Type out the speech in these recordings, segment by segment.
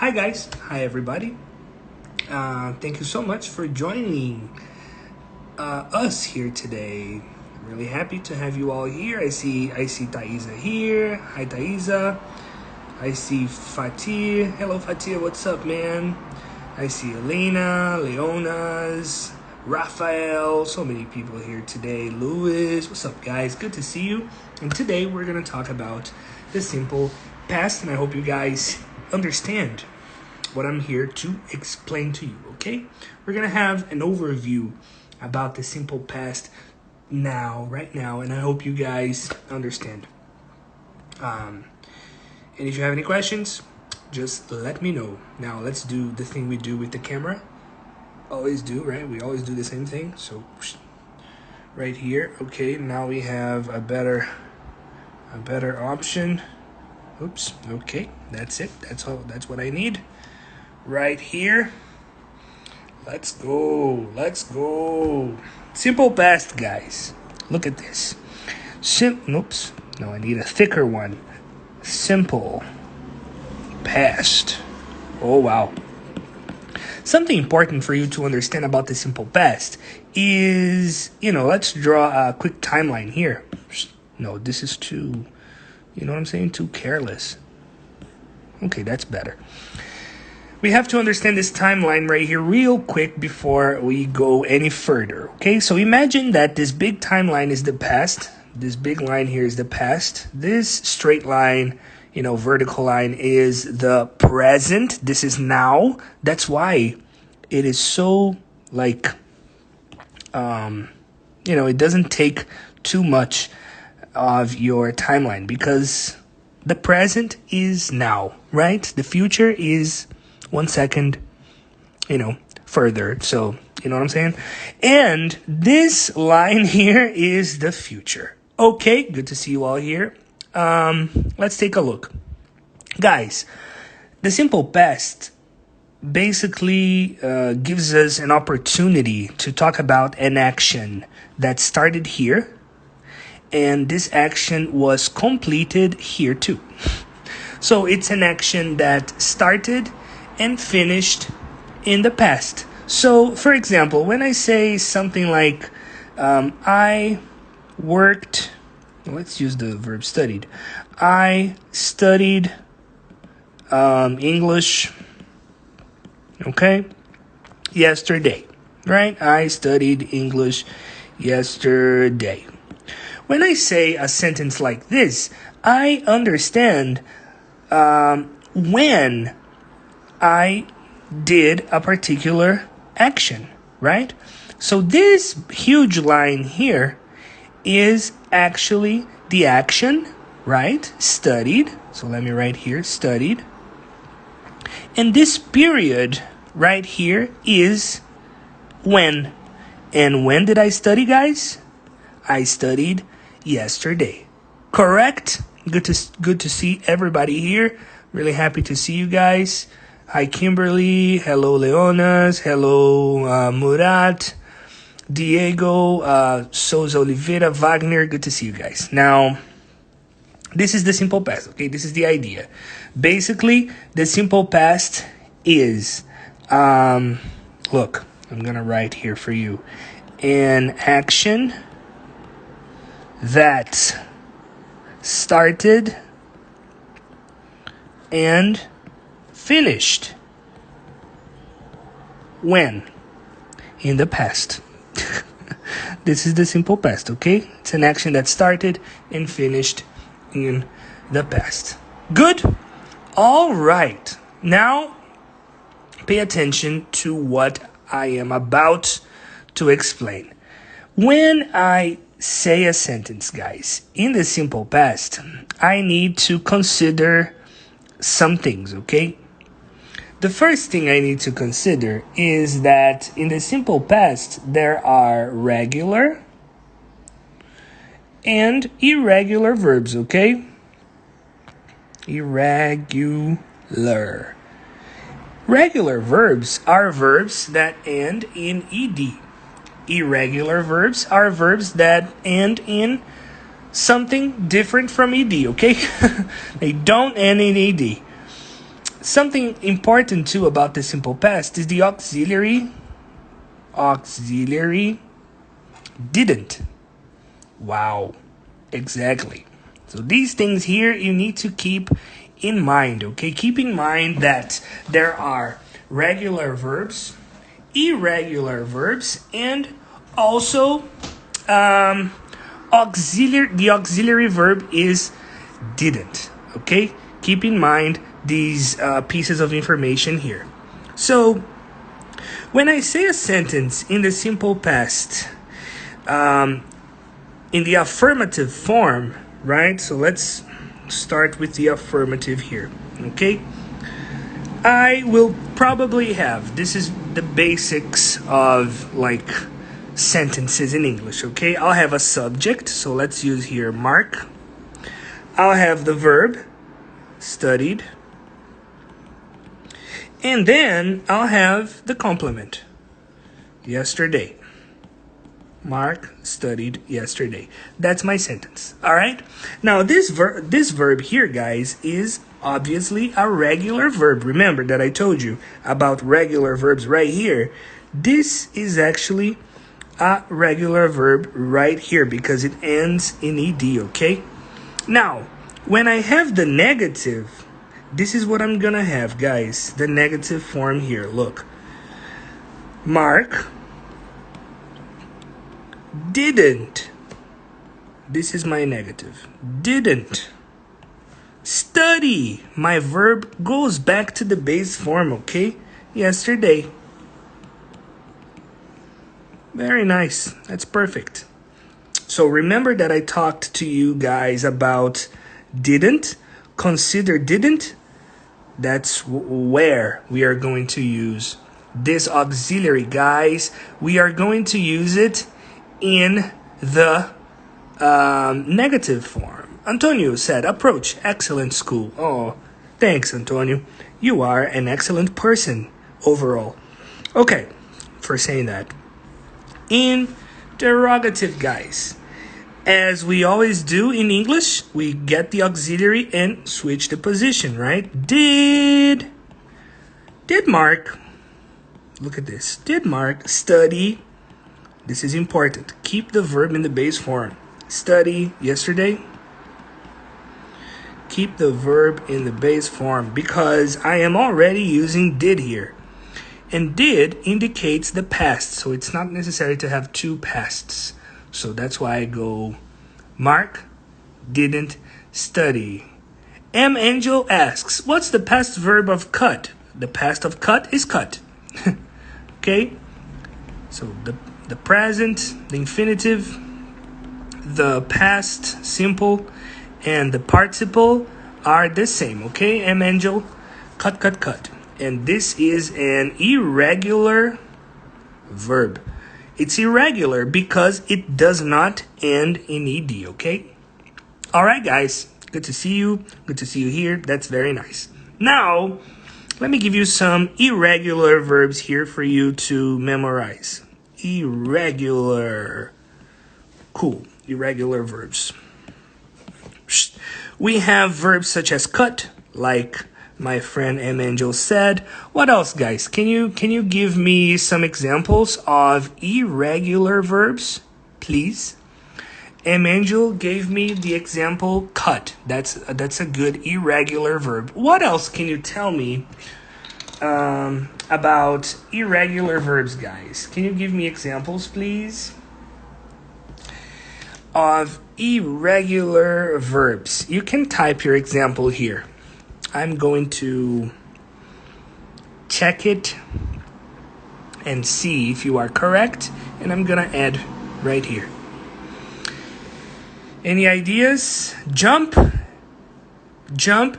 Hi guys, hi everybody. Thank you so much for joining us here today. I'm really happy to have you all here. I see Thaisa here. Hi Thaisa. I see Fatih. Hello Fatih, what's up, man? I see Elena, Leonas, Raphael, so many people here today. Louis, what's up guys? Good to see you. And today we're gonna talk about the simple past, and I hope you guys understand what I'm here to explain to you, okay? We're gonna have an overview about the simple past right now, and I hope you guys understand. And if you have any questions, just let me know. Now let's do the thing we do with the camera. Always do, right? We always do the same thing. So right here, okay, now we have a better option. Oops, okay, that's it. That's what I need. Right here. Let's go. Simple past, guys. Look at this. Oops. No, I need a thicker one. Simple past. Oh, wow. Something important for you to understand about the simple past is, let's draw a quick timeline here. No, this is too, you know what I'm saying? Too careless. Okay, that's better. We have to understand this timeline right here real quick before we go any further, okay? So imagine that this big timeline is the past. This big line here is the past. This straight line, vertical line is the present. This is now. That's why it is so, it doesn't take too much of your timeline because the present is now, right? The future is 1 second, further. So, you know what I'm saying? And this line here is the future. Okay, good to see you all here. Let's take a look. Guys, the simple past basically gives us an opportunity to talk about an action that started here, and this action was completed here too. So it's an action that started and finished in the past. So, for example, when I say something like, I worked, let's use the verb studied. I studied English, okay, yesterday, right? I studied English yesterday. When I say a sentence like this, I understand when I did a particular action, right? So this huge line here is actually the action, right? Studied. So let me write here, studied. And this period right here is when. And when did I study, guys? I studied yesterday. Correct? Good to see everybody here. Really happy to see you guys. Hi, Kimberly. Hello, Leonas. Hello, Murat. Diego, Souza Oliveira, Wagner. Good to see you guys. Now, this is the simple past, okay? This is the idea. Basically, the simple past is, look, I'm going to write here for you. An action that started and finished when? In the past. This is the simple past, okay? It's an action that started and finished in the past. Good? All right. Now, pay attention to what I am about to explain. When I say a sentence, guys, in the simple past, I need to consider some things, okay? The first thing I need to consider is that in the simple past, there are regular and irregular verbs, okay? Irregular. Regular verbs are verbs that end in ed. Irregular verbs are verbs that end in something different from ed, okay? They don't end in ed. something important too about the simple past is the auxiliary didn't. Wow, exactly. So these things here you need to keep in mind, okay? Keep in mind that there are regular verbs, irregular verbs, and also the auxiliary verb is didn't, okay? Keep in mind these pieces of information here. So when I say a sentence in the simple past, in the affirmative form, right? So let's start with the affirmative here, okay? I will probably have, this is the basics of like sentences in English, okay? I'll have a subject, so let's use here Mark. I'll have the verb, studied. And then I'll have the complement, yesterday. Mark studied yesterday. That's my sentence, all right? Now, this verb here, guys, is obviously a regular verb. Remember that I told you about regular verbs right here. This is actually a regular verb right here because it ends in ed, okay? Now, when I have the negative, this is what I'm gonna have, guys. The negative form here, look. Mark didn't. This is my negative. Didn't study. My verb goes back to the base form, okay? Yesterday. Very nice. That's perfect. So remember that I talked to you guys about didn't. Consider didn't. That's where we are going to use this auxiliary, guys. We are going to use it in the negative form. Antonio said, approach, excellent school. Oh, thanks, Antonio. You are an excellent person overall. Okay, for saying that. Interrogative, guys. As we always do in English, we get the auxiliary and switch the position, right? Did Mark, look at this. Did Mark study? This is important. Keep the verb in the base form. Study yesterday. Keep the verb in the base form because I am already using did here. And did indicates the past, so it's not necessary to have two pasts. So that's why I go, Mark didn't study. M. Angel asks, what's the past verb of cut? The past of cut is cut. Okay? So the present, the infinitive, the past simple, and the participle are the same. Okay, M. Angel? Cut, cut, cut. And this is an irregular verb. It's irregular because it does not end in ed, okay? All right, guys. Good to see you. Good to see you here. That's very nice. Now, let me give you some irregular verbs here for you to memorize. Irregular. Cool. Irregular verbs. We have verbs such as cut, like my friend M. Angel said. What else, guys? Can you give me some examples of irregular verbs, please? M. Angel gave me the example cut. That's a good irregular verb. What else can you tell me about irregular verbs, guys? Can you give me examples, please, of irregular verbs? You can type your example here. I'm going to check it and see if you are correct, and I'm gonna add right here. Any ideas? Jump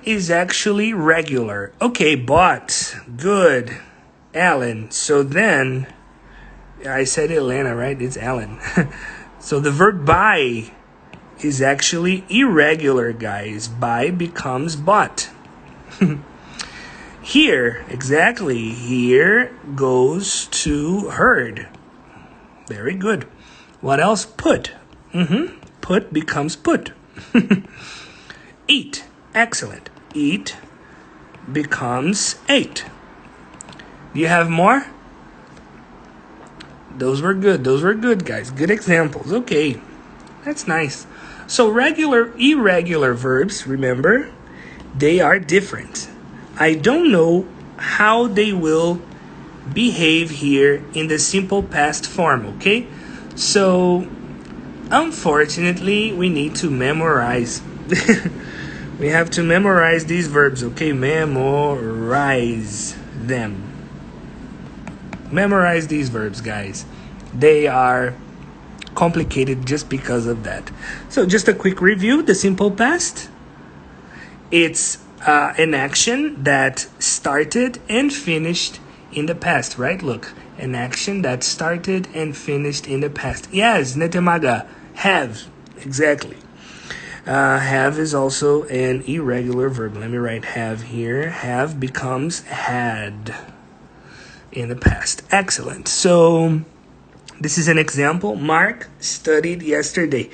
is actually regular. Okay, but good, Alan. So then, I said Elena, right? It's Alan. So the verb buy is actually irregular, guys. Buy becomes bought. Here, exactly, here goes to heard. Very good. What else? Put. Put becomes put. Eat. Excellent. Eat becomes 8. Do you have more? Those were good, guys. Good examples. Okay, that's nice. So irregular verbs, remember, they are different. I don't know how they will behave here in the simple past form, okay? So, unfortunately, we need to memorize. We have to memorize these verbs, okay? Memorize them. Memorize these verbs, guys. They are complicated just because of that. So just a quick review. The simple past, it's an action that started and finished in the past, right? Look, an action that started and finished in the past. Yes, netemaga, have, exactly. Have is also an irregular verb. Let me write have here. Have becomes had in the past. Excellent. So this is an example. Mark studied yesterday.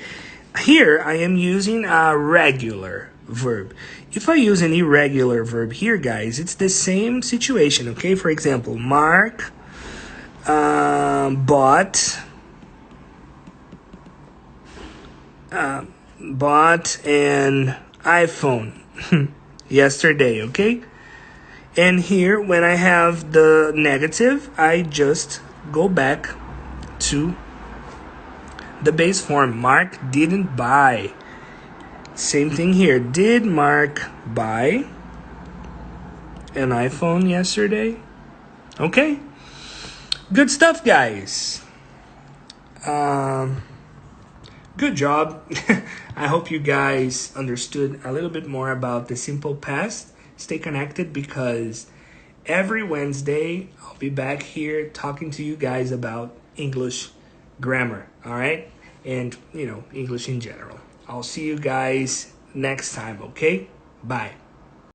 Here I am using a regular verb. If I use an irregular verb here, guys, it's the same situation, okay? For example, Mark bought an iPhone yesterday, okay? And here, when I have the negative, I just go back to the base form. Mark didn't buy. Same thing here. Did Mark buy an iPhone yesterday? Okay. Good stuff, guys. Good job. I hope you guys understood a little bit more about the simple past. Stay connected because every Wednesday I'll be back here talking to you guys about English grammar, all right? And, English in general. I'll see you guys next time, okay? Bye.